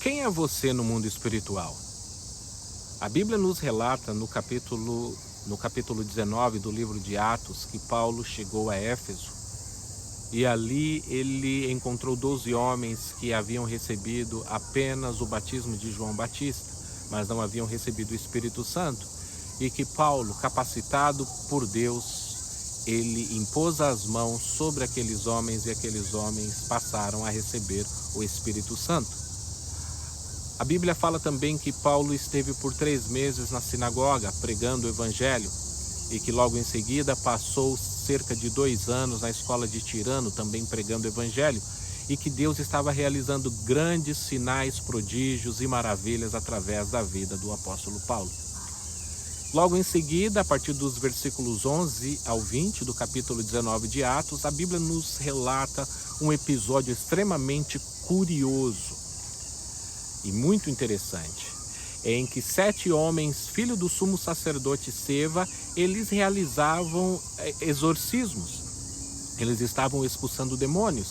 Quem é você no mundo espiritual? A Bíblia nos relata no capítulo 19 do livro de Atos que Paulo chegou a Éfeso e ali ele encontrou 12 homens que haviam recebido apenas o batismo de João Batista, mas não haviam recebido o Espírito Santo, e que Paulo, capacitado por Deus, ele impôs as mãos sobre aqueles homens e aqueles homens passaram a receber o Espírito Santo. A Bíblia fala também que Paulo esteve por 3 meses na sinagoga pregando o Evangelho e que logo em seguida passou cerca de 2 anos na escola de Tirano também pregando o Evangelho e que Deus estava realizando grandes sinais, prodígios e maravilhas através da vida do apóstolo Paulo. Logo em seguida, a partir dos versículos 11 ao 20 do capítulo 19 de Atos, a Bíblia nos relata um episódio extremamente curioso e muito interessante, em que 7 homens, filhos do sumo sacerdote Seva, eles realizavam exorcismos. Eles estavam expulsando demônios.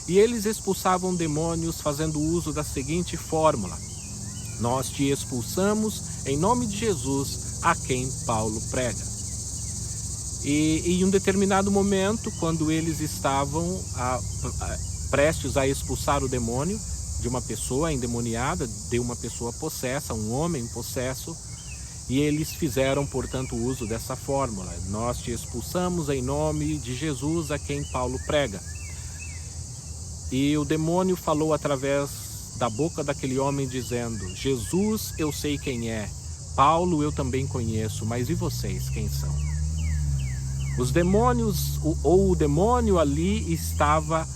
E eles expulsavam demônios fazendo uso da seguinte fórmula: nós te expulsamos em nome de Jesus, a quem Paulo prega. E em um determinado momento, quando eles estavam prestes a expulsar o demônio de uma pessoa endemoniada, de uma pessoa possessa, um homem possesso, e eles fizeram, portanto, uso dessa fórmula: nós te expulsamos em nome de Jesus, a quem Paulo prega. E o demônio falou através da boca daquele homem dizendo: Jesus, eu sei quem é, Paulo eu também conheço, mas e vocês, quem são? Os demônios, ou o demônio ali estava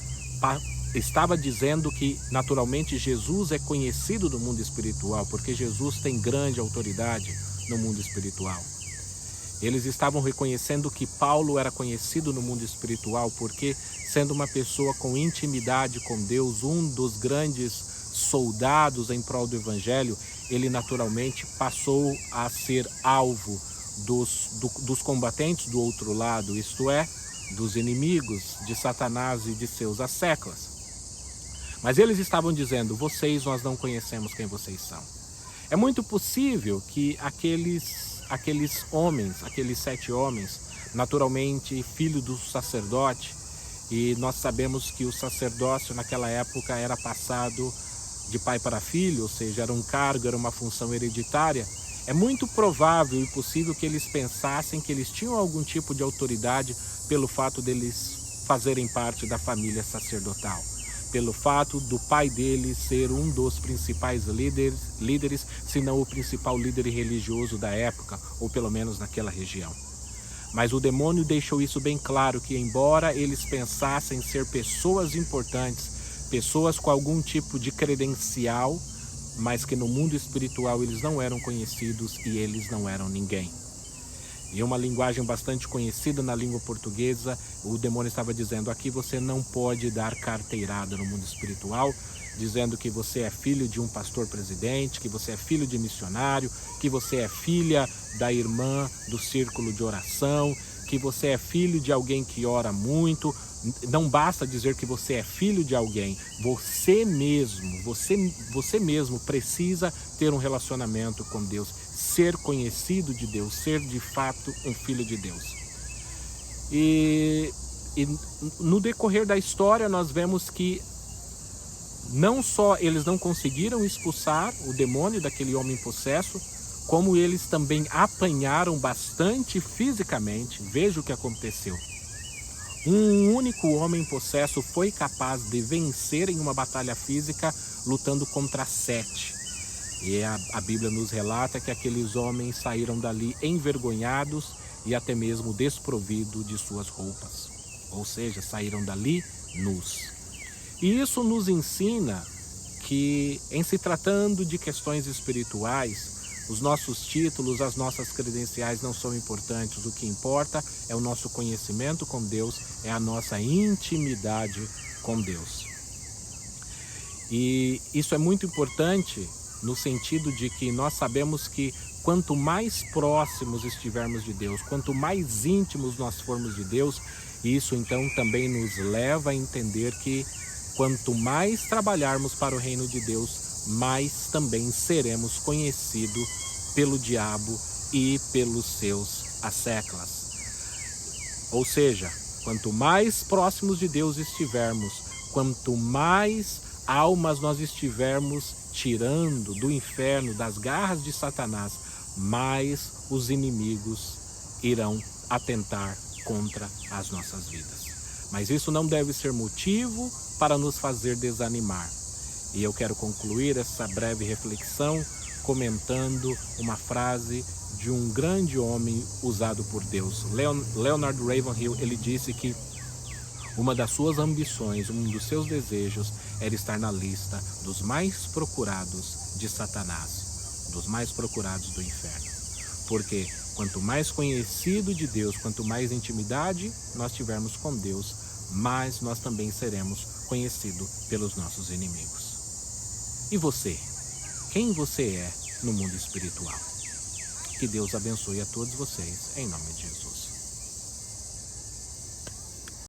dizendo que naturalmente Jesus é conhecido no mundo espiritual, porque Jesus tem grande autoridade no mundo espiritual. Eles estavam reconhecendo que Paulo era conhecido no mundo espiritual porque, sendo uma pessoa com intimidade com Deus, um dos grandes soldados em prol do Evangelho, ele naturalmente passou a ser alvo dos combatentes do outro lado, isto é, dos inimigos de Satanás e de seus asseclas. Mas eles estavam dizendo: nós não conhecemos quem vocês são. É muito possível que aqueles homens, aqueles 7 homens, naturalmente filho do sacerdote, e nós sabemos que o sacerdócio naquela época era passado de pai para filho, ou seja, era um cargo, era uma função hereditária. É muito provável e possível que eles pensassem que eles tinham algum tipo de autoridade pelo fato deles fazerem parte da família sacerdotal, pelo fato do pai deles ser um dos principais líderes, se não o principal líder religioso da época, ou pelo menos naquela região. Mas o demônio deixou isso bem claro, que embora eles pensassem ser pessoas importantes, pessoas com algum tipo de credencial, mas que no mundo espiritual eles não eram conhecidos e eles não eram ninguém. E uma linguagem bastante conhecida na língua portuguesa, o demônio estava dizendo: aqui você não pode dar carteirada no mundo espiritual, dizendo que você é filho de um pastor presidente, que você é filho de missionário, que você é filha da irmã do círculo de oração, que você é filho de alguém que ora muito. Não basta dizer que você é filho de alguém, você mesmo precisa ter um relacionamento com Deus, ser conhecido de Deus, ser de fato um filho de Deus. E no decorrer da história nós vemos que não só eles não conseguiram expulsar o demônio daquele homem possesso, como eles também apanharam bastante fisicamente. Veja o que aconteceu. Um único homem possesso foi capaz de vencer em uma batalha física lutando contra 7. E a Bíblia nos relata que aqueles homens saíram dali envergonhados e até mesmo desprovidos de suas roupas. Ou seja, saíram dali nus. E isso nos ensina que, em se tratando de questões espirituais, os nossos títulos, as nossas credenciais não são importantes. O que importa é o nosso conhecimento com Deus, é a nossa intimidade com Deus. E isso é muito importante no sentido de que nós sabemos que quanto mais próximos estivermos de Deus, quanto mais íntimos nós formos de Deus, isso então também nos leva a entender que quanto mais trabalharmos para o reino de Deus, mais também seremos conhecidos pelo diabo e pelos seus asseclas. Ou seja, quanto mais próximos de Deus estivermos, quanto mais almas nós estivermos tirando do inferno, das garras de Satanás, mais os inimigos irão atentar contra as nossas vidas. Mas isso não deve ser motivo para nos fazer desanimar. E eu quero concluir essa breve reflexão comentando uma frase de um grande homem usado por Deus. Leonard Ravenhill, ele disse que uma das suas ambições, um dos seus desejos era estar na lista dos mais procurados de Satanás, dos mais procurados do inferno. Porque quanto mais conhecido de Deus, quanto mais intimidade nós tivermos com Deus, mais nós também seremos conhecidos pelos nossos inimigos. E você? Quem você é no mundo espiritual? Que Deus abençoe a todos vocês, em nome de Jesus.